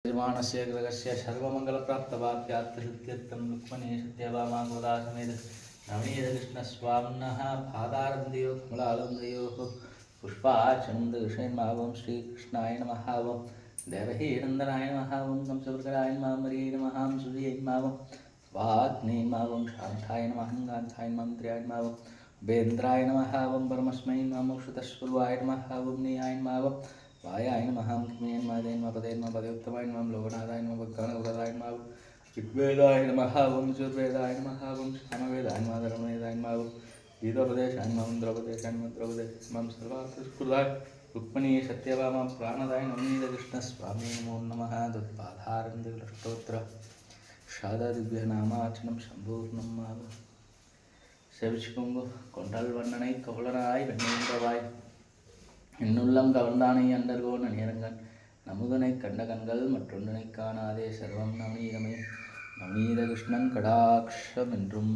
निर्माणस्य ग्रहस्य सर्वमङ्गलप्राप्तवाप्यार्थसिद्ध्यर्थं रुक्मणे सत्यभामागोदासमेत नवनीतकृष्णस्वामिनः पादारविन्दयोः कमलालन्दयोः पुष्पार्चनन्दविषयन्मावं श्रीकृष्णाय नमः वं देवहीनन्दनाय नमः वं कंसवर्गराय नमः मरीय नमः सूर्यैन्मावं वाग्नेन्मावं शान्ताय नमः गान्धाय नमः त्र्याय नमः वं उपेन्द्राय नमः वं परमस्मै नमः मोक्षतस्पूर्वाय नमः वं नियाय नमः वं वायाय नमः किमेन मादेन पदेन पदयुक्तमाय नमः लोकनाथाय नमः भक्तानुग्रहाय नमः ऋग्वेदाय नमः वं यजुर्वेदाय नमः वं सामवेदाय नमः धर्मवेदाय नमः वं गीतोपदेशाय नमः द्रौपदेशाय नमः द्रौपदेशं सर्वार्थस्फुराय रुक्मिणी सत्यभामा प्राणदाय नवनीतकृष्णस्वामी नमो नमः तत्पादारविन्दस्तोत्र शारदादिव्यनामार्चनं सम्पूर्णं सेविச்சுக்கோங்க கொண்டால் வண்ணனை கவலனாய் வெண்ணென்றவாய் என்னுள்ளம் கவர்ந்தானை அண்டர்கோன் நேரங்கள் நமுதனை கண்ட கண்கள் மற்றொன்றினை காணாதே சர்வம் நவநீதமே நவநீத கிருஷ்ணன் கடாட்சம் என்றும்